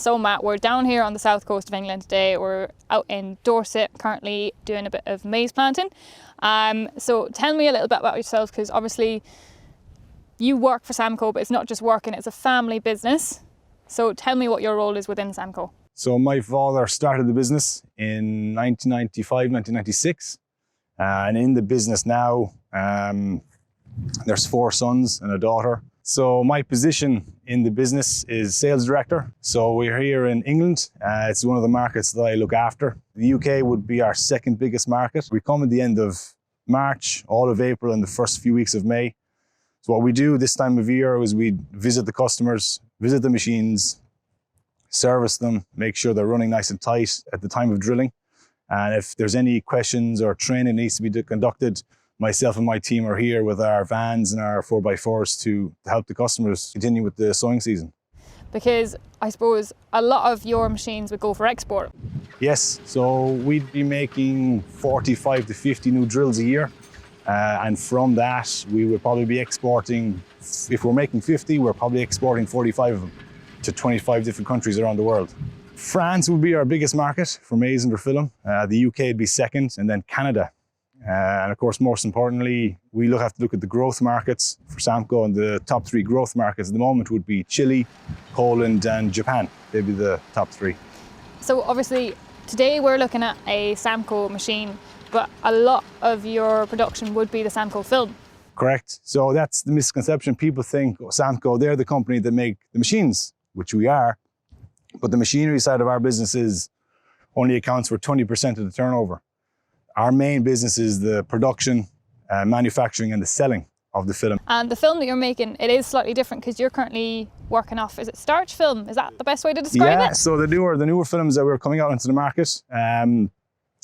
So Matt, we're down here on the south coast of England today. We're out in Dorset currently doing a bit of maize planting. So tell me a little bit about yourself, because obviously you work for Samco, but it's not just working, it's a family business. So tell me what your role is within Samco. So my father started the business in 1995, 1996. And in the business now, there's 4 sons and a daughter. So my position in the business is sales director. So we're here in England. It's one of the markets that I look after. The UK would be our second biggest market. We come at the end of March, all of April, and the first few weeks of May. So what we do this time of year is we visit the customers, visit the machines, service them, make sure they're running nice and tight at the time of drilling. And if there's any questions or training needs to be conducted, myself and my team are here with our vans and our 4x4s to help the customers continue with the sowing season. Because I suppose a lot of your machines would go for export. Yes, so we'd be making 45 to 50 new drills a year. And from that, we would probably be exporting, if we're making 50, we're probably exporting 45 of them to 25 different countries around the world. France would be our biggest market for maize and phyllum. The UK would be second, and then Canada. And of course, most importantly, we have to look at the growth markets for Samco, and the top 3 growth markets at the moment would be Chile, Poland, and Japan. They'd be the top 3. So obviously, today we're looking at a Samco machine, but a lot of your production would be the Samco film. Correct. So that's the misconception. People think, oh, Samco, they're the company that make the machines, which we are. But the machinery side of our business only accounts for 20% of the turnover. Our main business is the production, manufacturing, and the selling of the film. And the film that you're making, it is slightly different because you're currently working off, is it starch film? Is that the best way to describe it? Yeah, so the newer films that we're coming out into the market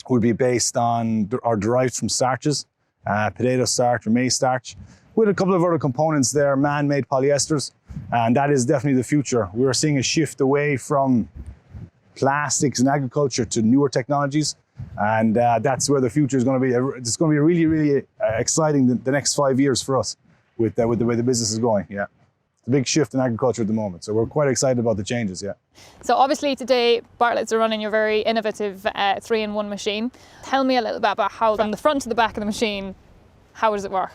would be based on or derived from starches, potato starch or maize starch, with a couple of other components there, man-made polyesters, and that is definitely the future. We're seeing a shift away from plastics in agriculture to newer technologies. And that's where the future is going to be. It's going to be really, really exciting the next 5 years for us with the way the business is going. Yeah, it's a big shift in agriculture at the moment. So we're quite excited about the changes. Yeah. So obviously today, Bartletts are running your very innovative 3-in-1 machine. Tell me a little bit about how, from the front to the back of the machine, how does it work?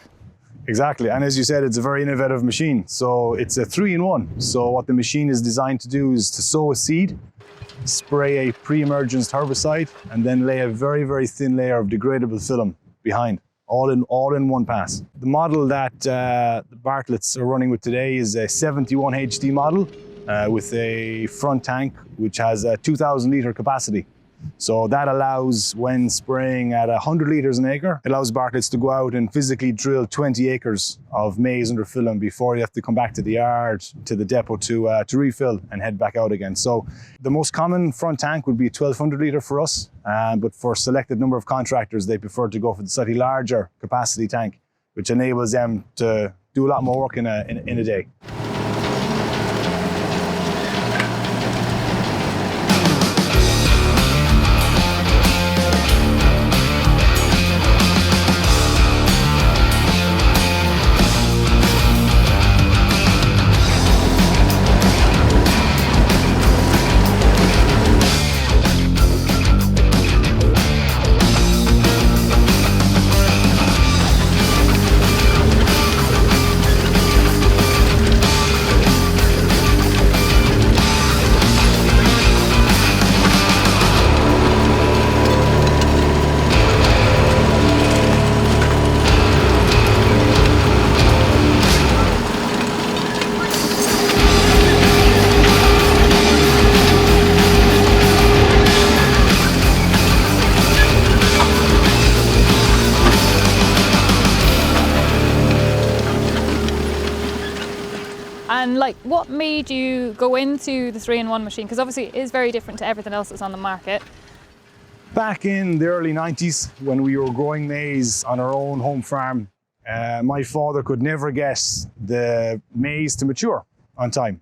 Exactly, and as you said, it's a very innovative machine. So it's a 3-in-1. So what the machine is designed to do is to sow a seed, spray a pre-emergence herbicide, and then lay a very, very thin layer of degradable film behind, all in one pass. The model that the Bartletts are running with today is a 71 HD model with a front tank which has a 2,000 litre capacity. So that allows, when spraying at 100 litres an acre, it allows Bartletts to go out and physically drill 20 acres of maize under film before you have to come back to the yard, to the depot to refill and head back out again. So the most common front tank would be a 1,200 litre for us, but for a selected number of contractors, they prefer to go for the slightly larger capacity tank, which enables them to do a lot more work in a day. And like, what made you go into the 3-in-1 machine? Because obviously it is very different to everything else that's on the market. Back in the early 90s, when we were growing maize on our own home farm, my father could never get the maize to mature on time.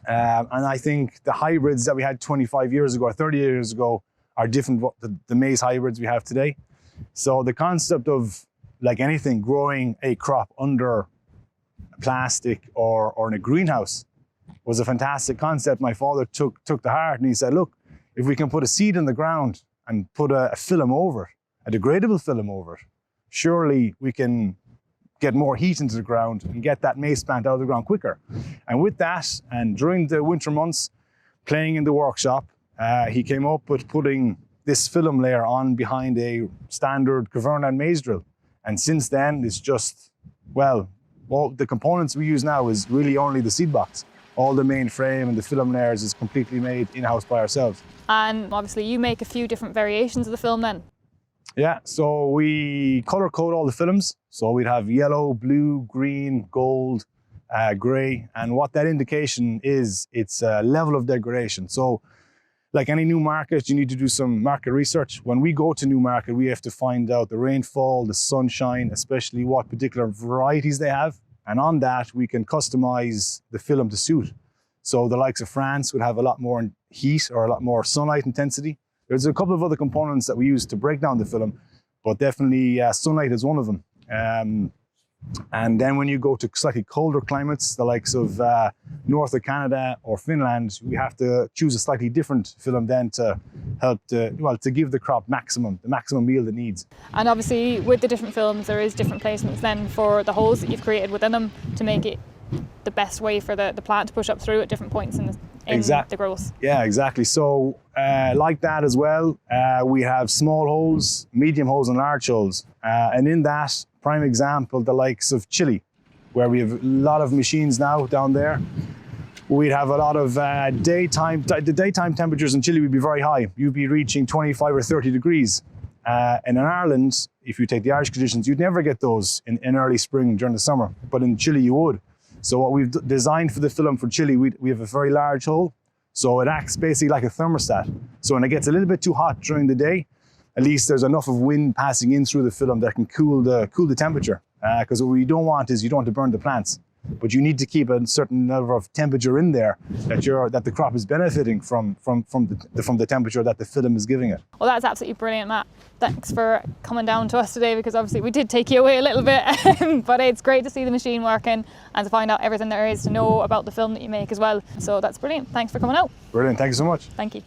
And I think the hybrids that we had 25 years ago or 30 years ago are different from the maize hybrids we have today. So the concept of, like anything, growing a crop under plastic or in a greenhouse was a fantastic concept my father took to heart, and he said, look, if we can put a seed in the ground and put a film over it, a degradable film over it, surely we can get more heat into the ground and get that maize plant out of the ground quicker. And with that, and during the winter months, playing in the workshop, he came up with putting this film layer on behind a standard Governor maize drill. And since then, it's just, well, all the components we use now is really only the seed box. All the main frame and the film layers is completely made in-house by ourselves. And obviously you make a few different variations of the film then? Yeah, so we color code all the films. So we'd have yellow, blue, green, gold, gray. And what that indication is, it's a level of degradation. So like any new market, you need to do some market research. When we go to new market, we have to find out the rainfall, the sunshine, especially what particular varieties they have. And on that, we can customize the film to suit. So the likes of France would have a lot more heat or a lot more sunlight intensity. There's a couple of other components that we use to break down the film, but definitely sunlight is one of them. And then when you go to slightly colder climates, the likes of north of Canada or Finland, we have to choose a slightly different film then to help to give the crop the maximum yield it needs. And obviously with the different films, there is different placements then for the holes that you've created within them to make it the best way for the plant to push up through at different points in the growth. Yeah, exactly. So like that as well, we have small holes, medium holes and large holes. And in that, prime example, the likes of Chile, where we have a lot of machines now down there. We'd have a lot of the daytime temperatures in Chile would be very high. You'd be reaching 25 or 30 degrees. And in Ireland, if you take the Irish conditions, you'd never get those in early spring during the summer, but in Chile you would. So what we've designed for the film for Chile, we have a very large hole. So it acts basically like a thermostat. So when it gets a little bit too hot during the day, at least there's enough of wind passing in through the film that can cool the temperature. Because what we don't want is you don't want to burn the plants, but you need to keep a certain level of temperature in there that the crop is benefiting from the temperature that the film is giving it. Well, that's absolutely brilliant, Matt. Thanks for coming down to us today, because obviously we did take you away a little bit, but it's great to see the machine working and to find out everything there is to know about the film that you make as well. So that's brilliant. Thanks for coming out. Brilliant. Thank you so much. Thank you.